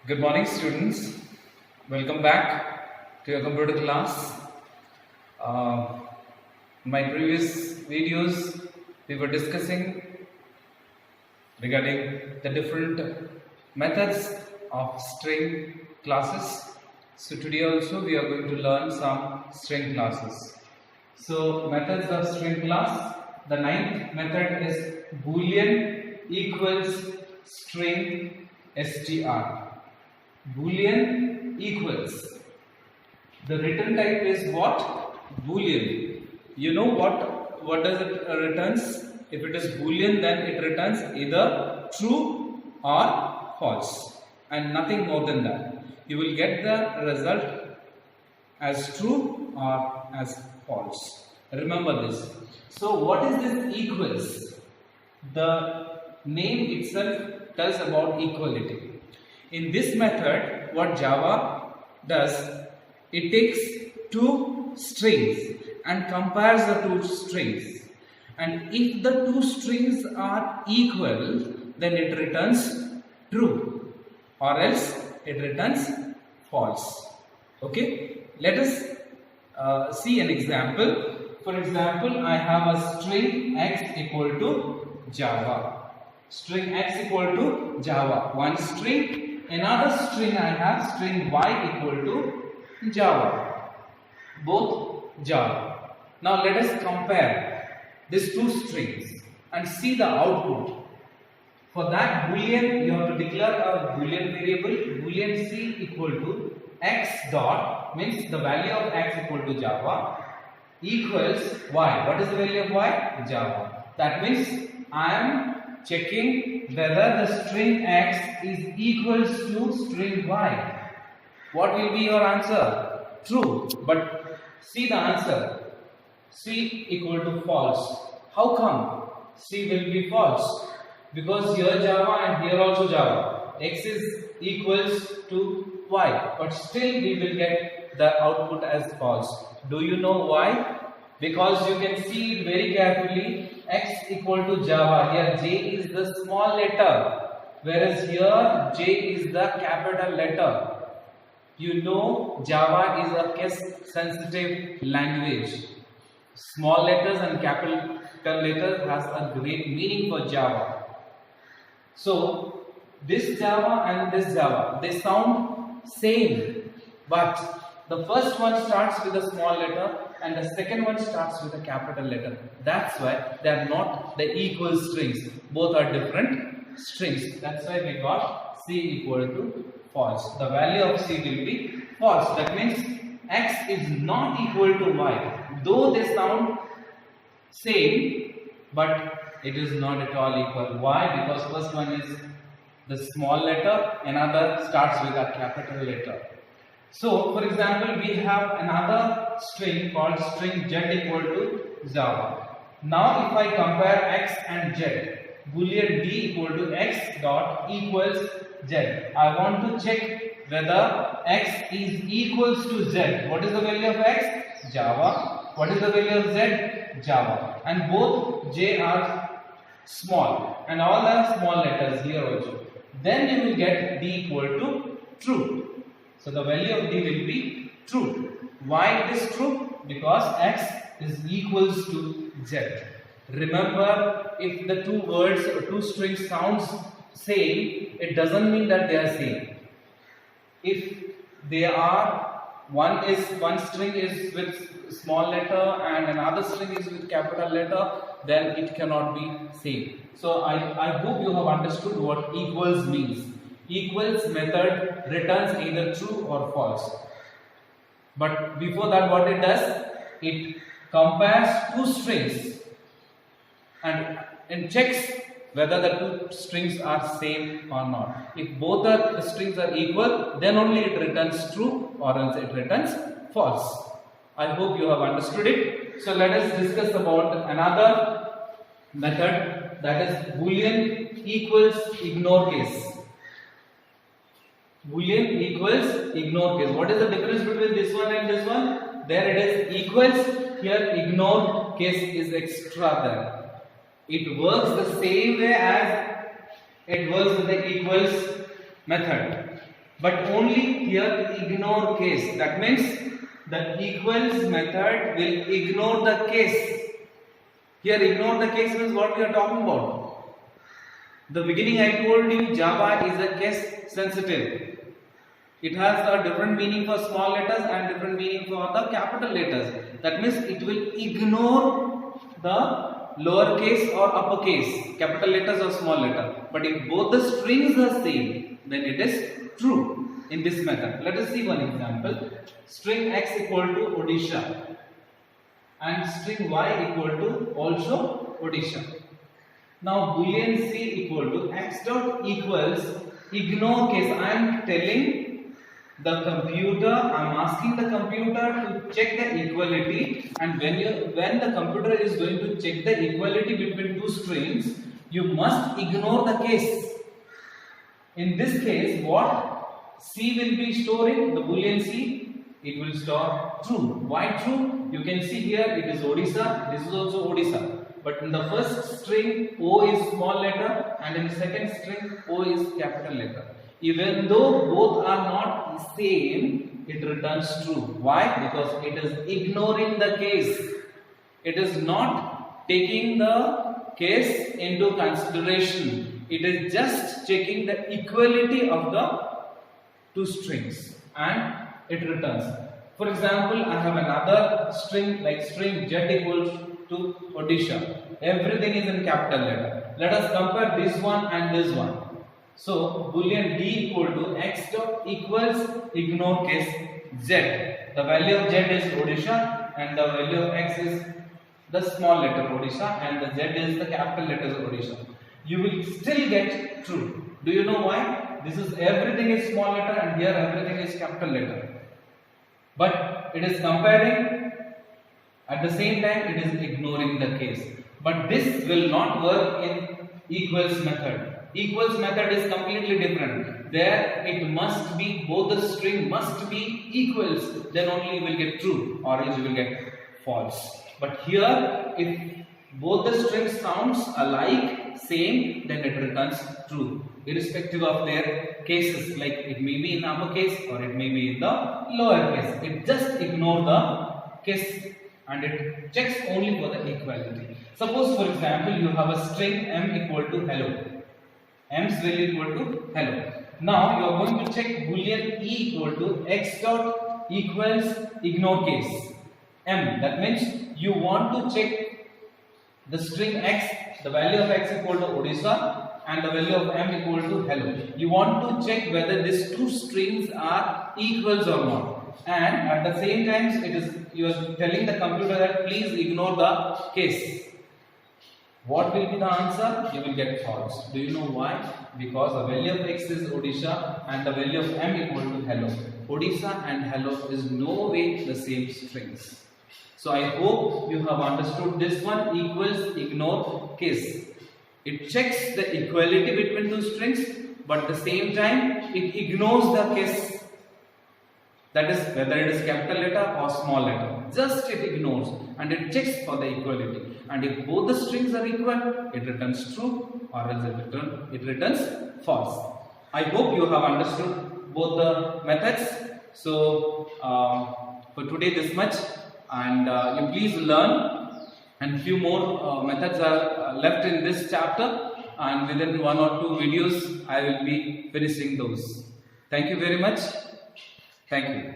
Good morning, students. Welcome back to your computer class. In my previous videos, we were discussing regarding the different methods of string classes. So today also we are going to learn some string classes. So methods of string class. The ninth method is Boolean equals string str. Boolean equals. The return type is what? Boolean. You know what does it returns? If it is Boolean, then it returns either true or false, and nothing more than that. You will get the result as true or as false. Remember this. So what is this equals? The name itself tells about equality. In this method, what Java does, it takes two strings and compares the two strings. And if the two strings are equal, then it returns true, or else it returns false. Okay, let us see an example. For example, I have a string x equal to Java. String x equal to Java. One string. Another string I have string y equal to Java. Both Java. Now let us compare these two strings and see the output. For that Boolean, you have to declare a Boolean variable. Boolean c equal to x dot, means the value of x equal to Java, equals y. What is the value of y? Java. That means I am checking whether the string x is equals to string y. What will be your answer? True. But see the answer. C equal to false. How come C will be false? Because here Java and here also Java. X is equals to y. But still we will get the output as false. Do you know why? Because you can see it very carefully. X equal to Java. Here J is the small letter, whereas here J is the capital letter. You know Java is a case sensitive language. Small letters and capital letters has a great meaning for Java. So this Java and this Java, they sound same, but the first one starts with a small letter and the second one starts with a capital letter. That's why they are not the equal strings. Both are different strings. That's why we got C equal to false. The value of C will be false. That means X is not equal to Y. Though they sound same, but it is not at all equal. Why? Because first one is the small letter, another starts with a capital letter. So, for example, we have another string called string z equal to Java. Now, if I compare x and z, Boolean d equal to x dot equals z. I want to check whether x is equals to z. What is the value of x? Java. What is the value of z? Java. And both j are small and all are small letters here also. Then you will get d equal to true. So the value of d will be true. Why it is true? Because x is equals to z. Remember, if the two words or two strings sounds same, it doesn't mean that they are same. If they are one string is with small letter and another string is with capital letter, then it cannot be same. So I hope you have understood what equals means. Equals method returns either true or false. But before that, what it does? It compares two strings and checks whether the two strings are same or not. If both the strings are equal, then only it returns true or else it returns false. I hope you have understood it. So let us discuss about another method, that is Boolean equals ignore case. Boolean equals ignore case. What is the difference between this one and this one? There it is equals, here ignore case is extra there. It works the same way as it works with the equals method. but only here ignore case. That means the equals method will ignore the case. Here ignore the case means what we are talking about. The beginning I told you Java is a case sensitive. It has a different meaning for small letters and different meaning for the capital letters. That means it will ignore the lowercase or uppercase, capital letters or small letter. But if both the strings are same, then it is true in this method. Let us see one example. String x equal to Odisha and string y equal to also Odisha. Now boolean c equal to x dot equals ignore case. I am telling the computer, I am asking the computer to check the equality, and when the computer is going to check the equality between two strings, you must ignore the case. In this case, what C will be storing? The boolean C, it will store true. Why true? You can see here it is Odisha, this is also Odisha. But in the first string O is small letter and in the second string O is capital letter. Even though both are not same, it returns true. Why? Because it is ignoring the case. It is not taking the case into consideration. It is just checking the equality of the two strings and it returns. For example, I have another string like string Z equals to Odisha. Everything is in capital letter. Let us compare this one and this one. So boolean D equal to x dot equals ignore case Z. The value of Z is Odisha and the value of x is the small letter Odisha and the Z is the capital letters Odisha. You will still get true. Do you know why? This is everything is small letter and here everything is capital letter. But it is comparing, at the same time it is ignoring the case. But this will not work in equals method. Equals method is completely different. There it must be, both the string must be equals, then only you will get true or else you will get false. But here if both the strings sounds alike, same, then it returns true, irrespective of their cases, like it may be in uppercase or it may be in the lower case. It just ignore the case and it checks only for the equality. Suppose for example you have a string m equal to hello. M's value equal to hello. Now you are going to check boolean e equal to x dot equals ignore case m. That means you want to check the string x, the value of x equal to Odisha and the value of m equal to hello. You want to check whether these two strings are equals or not. And at the same time it is, you are telling the computer that please ignore the case. What will be the answer? You will get false. Do you know why? Because the value of x is Odisha and the value of m equal to hello. Odisha and hello is no way the same strings. So I hope you have understood this one. Equals ignore case. It checks the equality between two strings, but at the same time it ignores the case. That is whether it is capital letter or small letter. Just it ignores and it checks for the equality. And if both the strings are equal, it returns true or else it returns false. I hope you have understood both the methods. So for today this much, and you please learn, and few more methods are left in this chapter, and within 1 or 2 videos I will be finishing those. Thank you very much. Thank you.